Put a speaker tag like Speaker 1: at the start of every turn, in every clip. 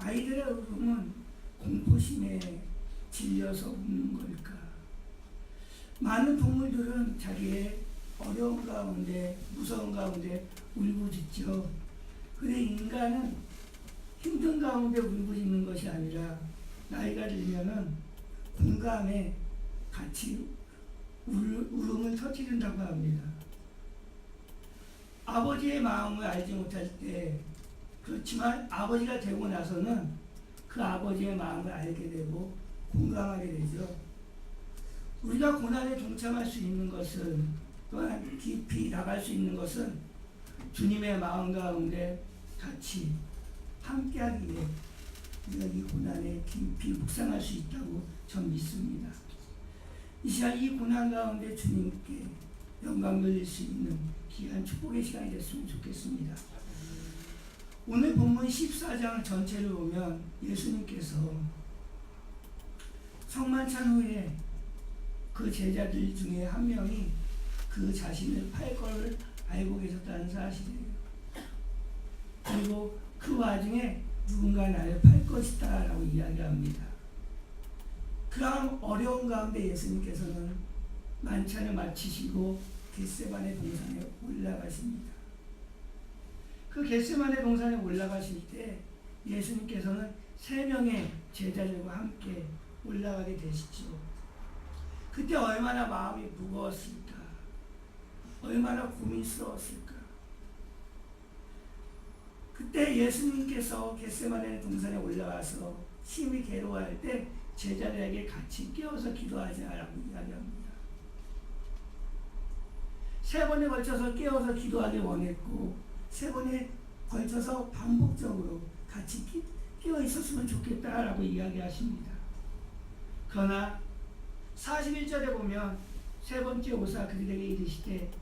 Speaker 1: 아이들의 울음은 공포심에 질려서 우는 걸까? 많은 동물들은 자기의 어려운 가운데, 무서운 가운데 울부짖죠. 그런데 인간은 힘든 가운데 울부짖는 것이 아니라 나이가 들면은 공감에 같이 울음을 터뜨린다고 합니다. 아버지의 마음을 알지 못할 때, 그렇지만 아버지가 되고 나서는 그 아버지의 마음을 알게 되고 공감하게 되죠. 우리가 고난에 동참할 수 있는 것은, 또한 깊이 나갈 수 있는 것은 주님의 마음 가운데 같이 함께하기에 우리가 이 고난에 깊이 묵상할 수 있다고 전 믿습니다. 이 시간 이 고난 가운데 주님께 영광 돌릴 수 있는 귀한 축복의 시간이 됐으면 좋겠습니다. 오늘 본문 14장 전체를 보면 예수님께서 성만찬 후에 그 제자들 중에 한 명이 그 자신을 팔 걸 알고 계셨다는 사실이에요. 그리고 그 와중에 누군가 나를 팔 것이다 라고 이야기합니다. 그런 어려운 가운데 예수님께서는 만찬을 마치시고 겟세마네 동산에 올라가십니다. 그 겟세마네 동산에 올라가실 때 예수님께서는 3명의 제자들과 함께 올라가게 되시죠. 그때 얼마나 마음이 무거웠을까? 얼마나 고민스러웠을까? 그때 예수님께서 겟세마네 동산에 올라가서 심히 괴로워할 때 제자들에게 같이 깨어서 기도하자라고 이야기합니다. 3번에 걸쳐서 깨어서 기도하길 원했고 3번에 걸쳐서 반복적으로 같이 깨어 있었으면 좋겠다라고 이야기하십니다. 그러나 41절에 보면 3번째 오사 그들에게 이르시되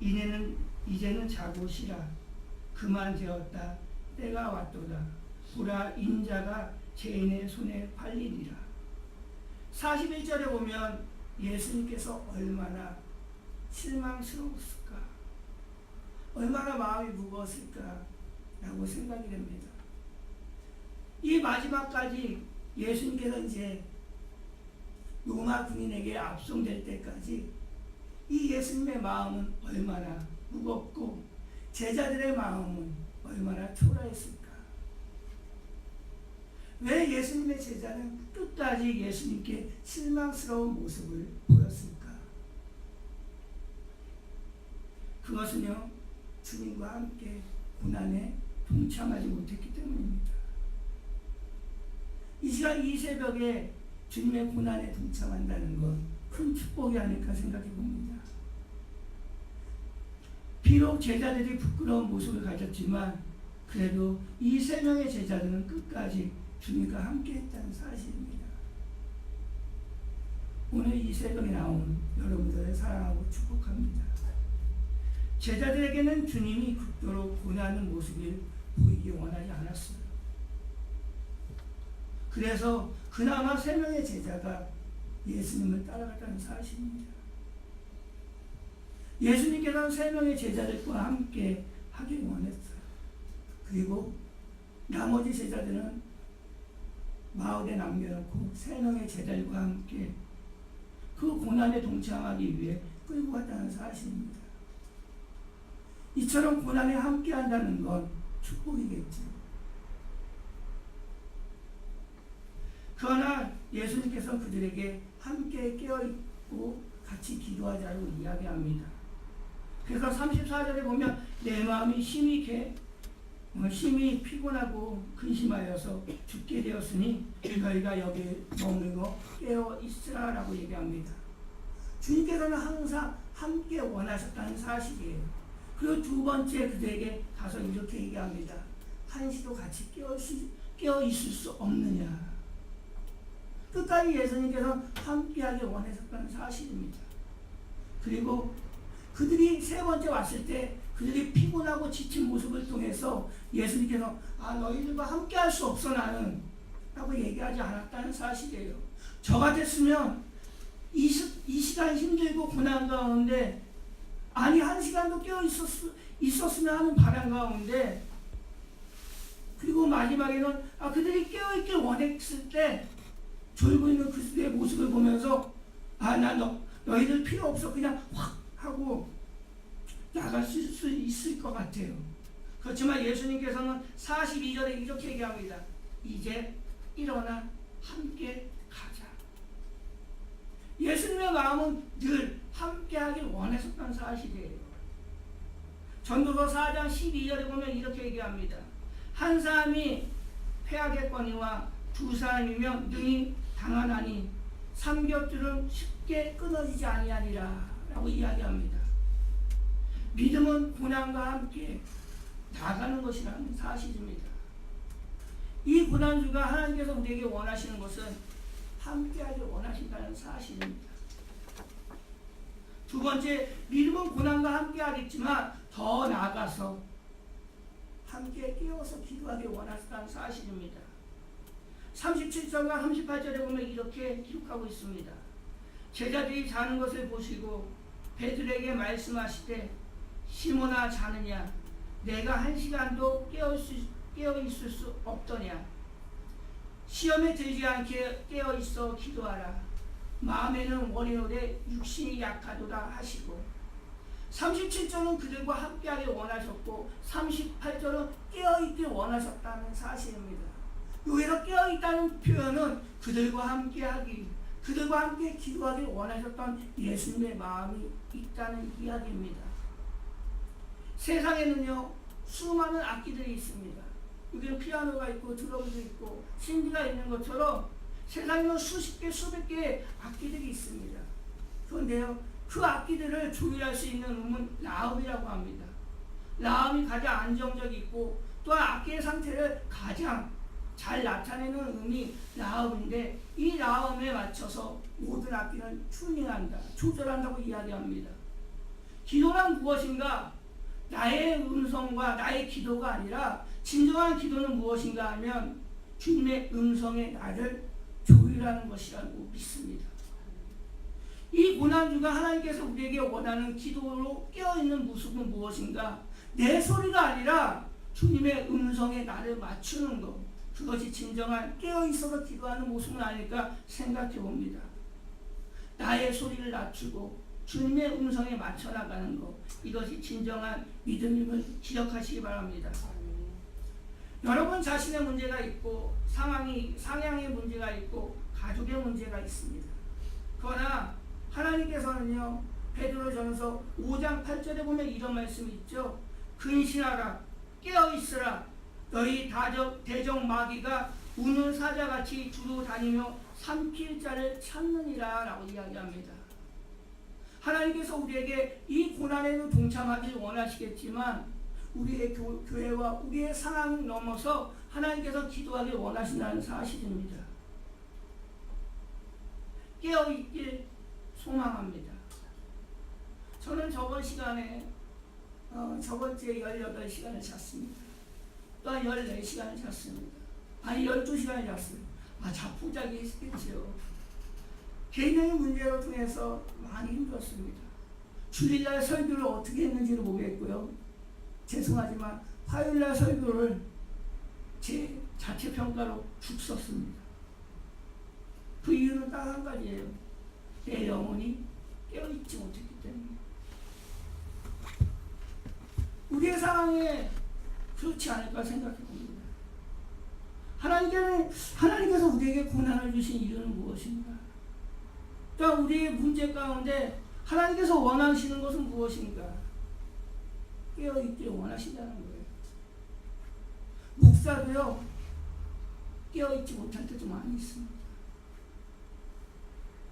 Speaker 1: 이제는 자고 쉬라. 그만 되었다. 때가 왔도다. 보라 인자가 죄인의 손에 팔리리라. 41절에 보면 예수님께서 얼마나 실망스러웠을까, 얼마나 마음이 무거웠을까 라고 생각이 됩니다. 이 마지막까지 예수님께서 이제 로마 군인에게 압송될 때까지 이 예수님의 마음은 얼마나 무겁고 제자들의 마음은 얼마나 초라했을까. 왜 예수님의 제자는 끝까지 예수님께 실망스러운 모습을 보였을까? 그것은요, 주님과 함께 고난에 동참하지 못했기 때문입니다. 이 시간 이 새벽에 주님의 고난에 동참한다는 건 큰 축복이 아닐까 생각해 봅니다. 비록 제자들이 부끄러운 모습을 가졌지만 그래도 이 3명의 제자들은 끝까지 주님과 함께 했다는 사실입니다. 오늘 이 새벽에 나온 여러분들을 사랑하고 축복합니다. 제자들에게는 주님이 극도로 고난하는 모습을 보이기 원하지 않았어요. 그래서 그나마 3명의 제자가 예수님을 따라갔다는 사실입니다. 예수님께서는 3명의 제자들과 함께 하길 원했어요. 그리고 나머지 제자들은 마을에 남겨놓고 3명의 제자들과 함께 그 고난에 동참하기 위해 끌고 갔다는 사실입니다. 이처럼 고난에 함께 한다는 건 축복이겠죠. 그러나 예수님께서 그들에게 함께 깨어있고 같이 기도하자고 이야기합니다. 그래서 34절에 보면 내 마음이 심히 피곤하고 근심하여서 죽게 되었으니 너희가 여기 머물고 깨어 있으라 라고 얘기합니다. 주님께서는 항상 함께 원하셨다는 사실이에요. 그리고 2번째 그들에게 가서 이렇게 얘기합니다. 한시도 같이 깨어 있을 수 없느냐. 끝까지 예수님께서 함께하길 원하셨다는 사실입니다. 그리고 그들이 3번째 왔을 때 그들이 피곤하고 지친 모습을 통해서 예수님께서 너희들과 함께할 수 없어 나는 라고 얘기하지 않았다는 사실이에요. 저 같았으면 이 시간 힘들고 고난 가운데 1시간도 깨어 있었으면 하는 바람 가운데 그리고 마지막에는 그들이 깨어있길 원했을 때 졸고 있는 그들의 모습을 보면서 나 너희들 필요 없어 그냥 확 하고 나갈 수 있을 것 같아요. 그렇지만 예수님께서는 42절에 이렇게 얘기합니다. 이제 일어나 함께 가자. 예수님의 마음은 늘 함께하길 원했었던 사실이에요. 전도서 4장 12절에 보면 이렇게 얘기합니다. 한 사람이 패하겠거니와 두 사람이면 능히 당하나니 삼겹줄은 쉽게 끊어지지 아니하리라 라고 이야기합니다. 믿음은 고난과 함께 나가는 것이라는 사실입니다. 이 고난주가 하나님께서 우리에게 원하시는 것은 함께하길 원하신다는 사실입니다. 두 번째, 믿음은 고난과 함께하겠지만 더 나아가서 함께 깨어서 기도하길 원하신다는 사실입니다. 37절과 38절에 보면 이렇게 기록하고 있습니다. 제자들이 자는 것을 보시고 베드로에게 말씀하시되 시몬아 자느냐 내가 한 시간도 깨어 있을 수 없더냐 시험에 들지 않게 깨어 있어 기도하라 마음에는 원이오되 육신이 약하도다 하시고 37절은 그들과 함께하길 원하셨고 38절은 깨어있길 원하셨다는 사실입니다. 여기서 깨어있다는 표현은 그들과 함께하기, 그들과 함께 기도하길 원하셨던 예수님의 마음이 있다는 이야기입니다. 세상에는요 수많은 악기들이 있습니다. 여기는 피아노가 있고 드럼도 있고 신기가 있는 것처럼 세상에는 수십 개 수백 개의 악기들이 있습니다. 그런데요 그 악기들을 조율할 수 있는 음은 라음이라고 합니다. 라음이 가장 안정적이고 또한 악기의 상태를 가장 잘 나타내는 음이 라음인데 이 라음에 맞춰서 모든 악기는 튜닝한다, 조절한다고 이야기합니다. 기도란 무엇인가? 나의 음성과 나의 기도가 아니라 진정한 기도는 무엇인가 하면 주님의 음성에 나를 조율하는 것이라고 믿습니다. 이 고난주가 하나님께서 우리에게 원하는 기도로 깨어있는 모습은 무엇인가? 내 소리가 아니라 주님의 음성에 나를 맞추는 것, 그것이 진정한 깨어있어서 기도하는 모습은 아닐까 생각해 봅니다. 나의 소리를 낮추고 주님의 음성에 맞춰 나가는 것, 이것이 진정한 믿음임을 기억하시기 바랍니다. 여러분 자신의 문제가 있고 상향의 문제가 있고 가족의 문제가 있습니다. 그러나 하나님께서는요 베드로전서 5장 8절에 보면 이런 말씀이 있죠. 근신하라 깨어있으라 너희 대적 마귀가 우는 사자같이 두루 다니며 삼킬 자를 찾느니라 라고 이야기합니다. 하나님께서 우리에게 이 고난에도 동참하길 원하시겠지만 우리의 교회와 우리의 상황을 넘어서 하나님께서 기도하길 원하신다는 사실입니다. 깨어있길 소망합니다. 저는 저번 시간에 저번 주에 18시간을 잤습니다. 또한 14시간을 잤습니다. 아니 12시간을 잤어요. 자포자기 했겠죠. 개인적인 문제로 통해서 많이 힘들었습니다. 주일날 설교를 어떻게 했는지는 모르겠고요. 죄송하지만 화요일날 설교를 제 자체평가로 죽 썼습니다. 그 이유는 딱 한 가지예요. 내 영혼이 깨어있지 못했기 때문에. 우리의 상황에 그렇지 않을까 생각해 봅니다. 하나님께서 우리에게 고난을 주신 이유는 무엇인가? 또 우리의 문제 가운데 하나님께서 원하시는 것은 무엇인가? 깨어있기를 원하신다는 거예요. 목사도요 깨어있지 못할 때 좀 많이 있습니다.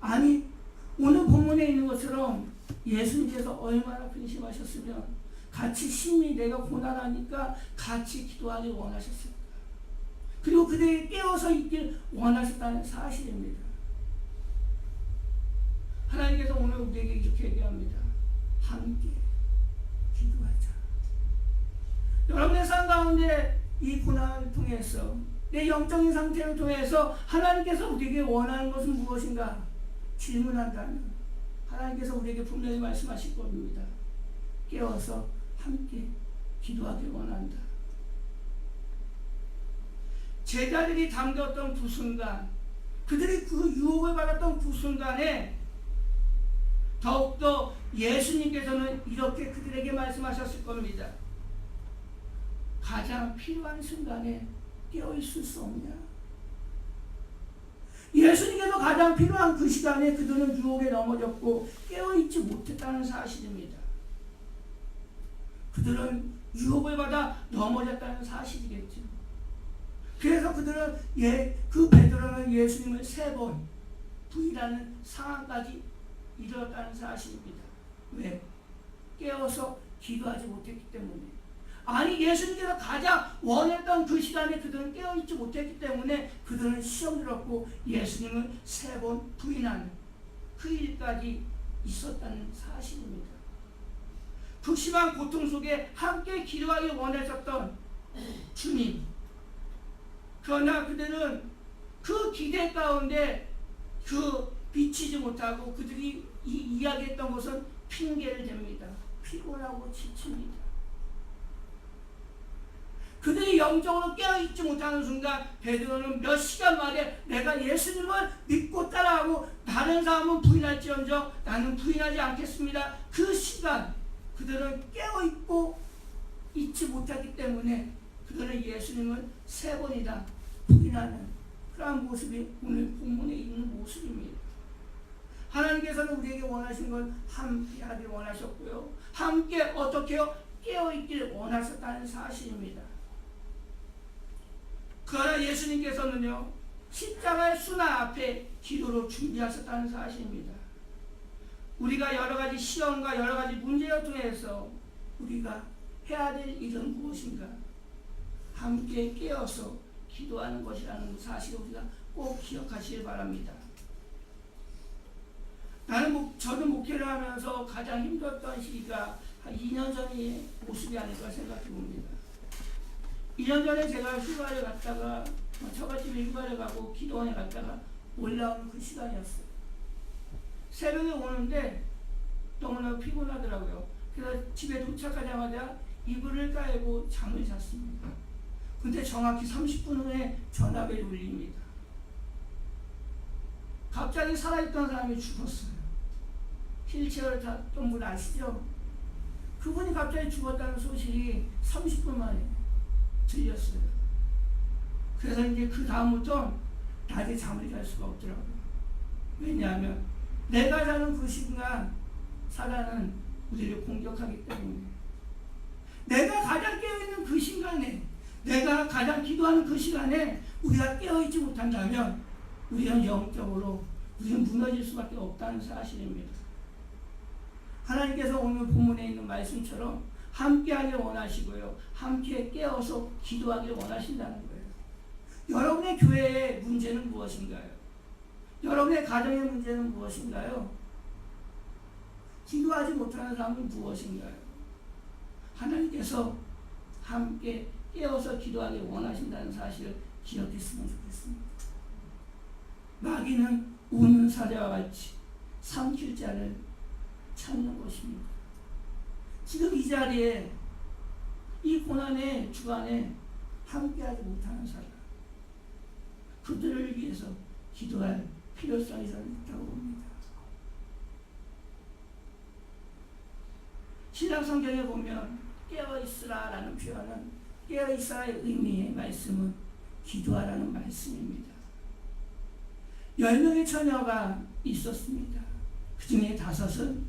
Speaker 1: 아니 오늘 본문에 있는 것처럼 예수님께서 얼마나 근심하셨으면 같이 심히 내가 고난하니까 같이 기도하길 원하셨습니다. 그리고 그들이 깨어서 있길 원하셨다는 사실입니다. 하나님께서 오늘 우리에게 이렇게 얘기합니다. 함께 기도하자. 여러분의 삶 가운데 이 고난을 통해서 내 영적인 상태를 통해서 하나님께서 우리에게 원하는 것은 무엇인가 질문한다면 하나님께서 우리에게 분명히 말씀하실 겁니다. 깨어서 함께 기도하길 원한다. 제자들이 잠겼던 그 순간, 그들이 그 유혹을 받았던 그 순간에 더욱더 예수님께서는 이렇게 그들에게 말씀하셨을 겁니다. 가장 필요한 순간에 깨어있을 수 없냐? 예수님께서 가장 필요한 그 시간에 그들은 유혹에 넘어졌고 깨어있지 못했다는 사실입니다. 그들은 유혹을 받아 넘어졌다는 사실이겠죠. 그래서 그들은 그 베드로는 예수님을 3번 부인하는 상황까지 이르렀다는 사실입니다. 왜? 깨어서 기도하지 못했기 때문에. 아니, 예수님께서 가장 원했던 그 시간에 그들은 깨어있지 못했기 때문에 그들은 시험 들었고 예수님을 3번 부인하는 그 일까지 있었다는 사실입니다. 그 심한 고통 속에 함께 기도하기 원하셨던 주님, 그러나 그들은 그 기대 가운데 비치지 못하고 그들이 이야기했던 것은 핑계를 댑니다. 피곤하고 지칩니다. 그들이 영적으로 깨어있지 못하는 순간 베드로는 몇 시간 만에 내가 예수님을 믿고 따라하고 다른 사람은 부인할지언정 나는 부인하지 않겠습니다. 그 시간 그들은 깨어있고 있지 못하기 때문에 그들은 예수님을 3번이나 부인하는 그러한 모습이 오늘 본문에 있는 모습입니다. 하나님께서는 우리에게 원하신 건 함께 하길 원하셨고요. 함께 어떻게요? 깨어있기를 원하셨다는 사실입니다. 그러나 예수님께서는요, 십자가의 순환 앞에 기도로 준비하셨다는 사실입니다. 우리가 여러 가지 시험과 여러 가지 문제를 통해서 우리가 해야 될 일은 무엇인가? 함께 깨어서 기도하는 것이라는 사실을 우리가 꼭 기억하시길 바랍니다. 저는 목회를 하면서 가장 힘들었던 시기가 한 2년 전의 모습이 아닐까 생각해 봅니다. 2년 전에 제가 휴가를 갔다가 처갓집에 휴가를 가고 기도원에 갔다가 올라오는 그 시간이었어요. 새벽에 오는데 너무나 피곤하더라고요. 그래서 집에 도착하자마자 이불을 깔고 잠을 잤습니다. 근데 정확히 30분 후에 전화벨이 울립니다. 갑자기 살아있던 사람이 죽었어요. 휠체어를 탔던 분 아시죠? 그분이 갑자기 죽었다는 소식이 30분 만에 들렸어요. 그래서 이제 그 다음부터 낮에 잠을 잘 수가 없더라고요. 왜냐하면 내가 자는 그 순간 사단은 우리를 공격하기 때문에, 내가 가장 깨어있는 그 시간에, 내가 가장 기도하는 그 시간에 우리가 깨어있지 못한다면 우리는 영적으로 우리는 무너질 수밖에 없다는 사실입니다. 하나님께서 오늘 본문에 있는 말씀처럼 함께하길 원하시고요, 함께 깨어서 기도하길 원하신다는 거예요. 여러분의 교회의 문제는 무엇인가요? 여러분의 가정의 문제는 무엇인가요? 기도하지 못하는 사람은 무엇인가요? 하나님께서 함께 깨어서 기도하길 원하신다는 사실을 기억했으면 좋겠습니다. 마귀는 우는 사자와 같이 삼킬 자를 찾는 것입니다. 지금 이 자리에 이 고난의 주간에 함께하지 못하는 사람, 그들을 위해서 기도할 필요성이 저는 있다고 봅니다. 신약 성경에 보면 깨어있으라 라는 표현은, 깨어있으라의 의미의 말씀은 기도하라는 말씀입니다. 10명의 처녀가 있었습니다. 그 중에 5은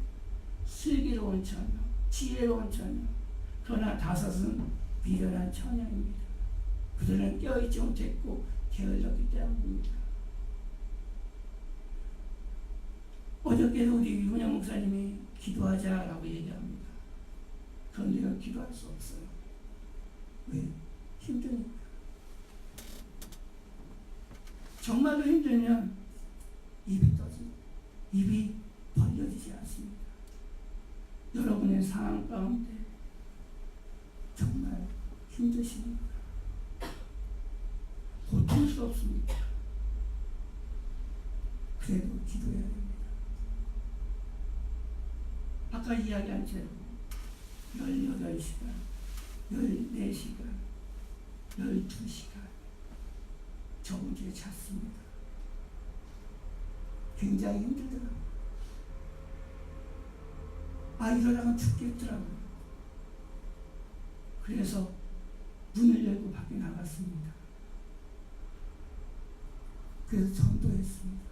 Speaker 1: 슬기로운 처녀, 지혜로운 처녀, 그러나 5은 미련한 처녀입니다. 그들은 깨어있지 못했고 게을렀기 때문입니다. 어저께도 우리 유문영 목사님이 기도하자라고 얘기합니다. 그런데 기도할 수 없어요. 왜? 힘드니까. 정말로 힘들면 입이 떠집니다. 입이 벌려지지 않습니다. 여러분의 상황 가운데 정말 힘드십니까? 고통스럽습니다. 그래도 기도해야 됩니다. 아까 이야기한 채로 18시간, 14시간, 12시간, 주에 잤습니다. 굉장히 힘들더라고요. 이러다가 죽겠더라고요. 그래서 문을 열고 밖에 나갔습니다. 그래서 전도했습니다.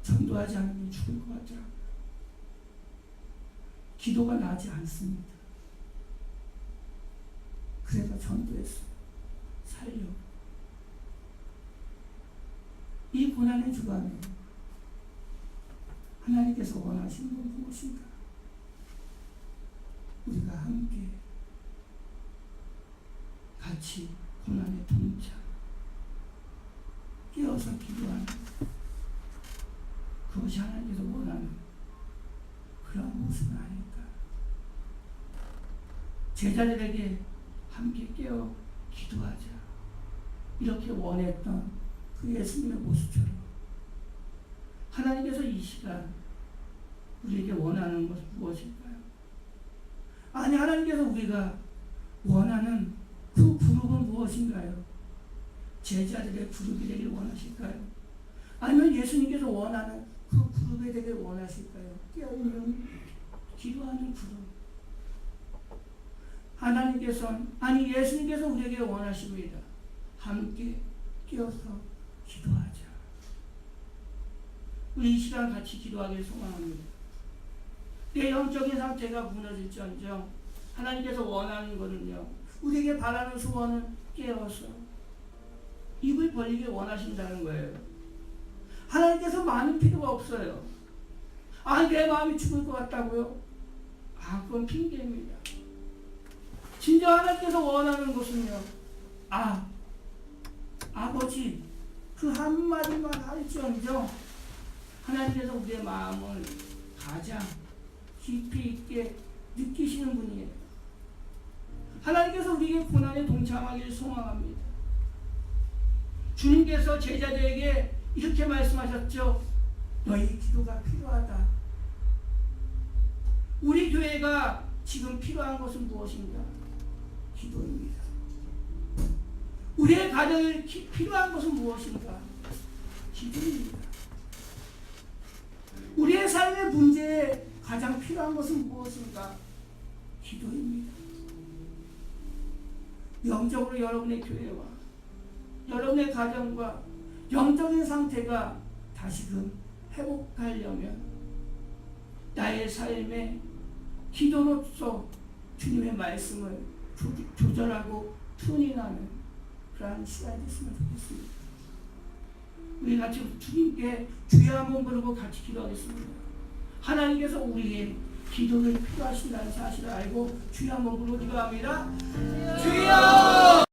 Speaker 1: 전도하지 않으면 죽을 것 같더라고요. 기도가 나지 않습니다. 그래서 전도했어요. 살려고. 이 고난의 주간에 하나님께서 원하시는 건 무엇인가? 우리가 함께 같이 고난에 동참, 깨어서 기도하는 그것이 하나님께서 원하는 그런 모습은 아닐까. 제자들에게 함께 깨어 기도하자 이렇게 원했던 그 예수님의 모습처럼 하나님께서 이 시간 우리에게 원하는 것은 무엇일까요? 아니, 하나님께서 우리가 원하는 그 그룹은 무엇인가요? 제자들의 그룹이 되길 원하실까요? 아니면 예수님께서 원하는 그 그룹이 되길 원하실까요? 깨어있는 기도하는 그룹. 예수님께서 우리에게 원하십니다. 함께 깨어서 기도하자. 우리 이 시간 같이 기도하기를 소망합니다. 내 영적인 상태가 무너질지언정 하나님께서 원하는 것은요, 우리에게 바라는 소원은 깨어서 입을 벌리길 원하신다는 거예요. 하나님께서 많은 필요가 없어요. 내 마음이 죽을 것 같다고요? 그건 핑계입니다. 진정 하나님께서 원하는 것은요, 아버지, 그 한마디만 할지언정 하나님께서 우리의 마음을 가장 깊이 있게 느끼시는 분이에요. 하나님께서 우리에게 고난에 동참하기를 소망합니다. 주님께서 제자들에게 이렇게 말씀하셨죠. 너희 기도가 필요하다. 우리 교회가 지금 필요한 것은 무엇인가? 기도입니다. 우리의 가정에 필요한 것은 무엇인가? 기도입니다. 우리의 삶의 문제에 가장 필요한 것은 무엇인가? 기도입니다. 영적으로 여러분의 교회와 여러분의 가정과 영적인 상태가 다시금 회복하려면 나의 삶에 기도로서 주님의 말씀을 조절하고 툰인하는 그러한 시간이 됐으면 좋겠습니다. 우리 같이 주님께 주여 한번 부르고 같이 기도하겠습니다. 하나님께서 우리의 기도를 필요하신다는 사실을 알고 주여 한번 부르고 기도합니다. 주여!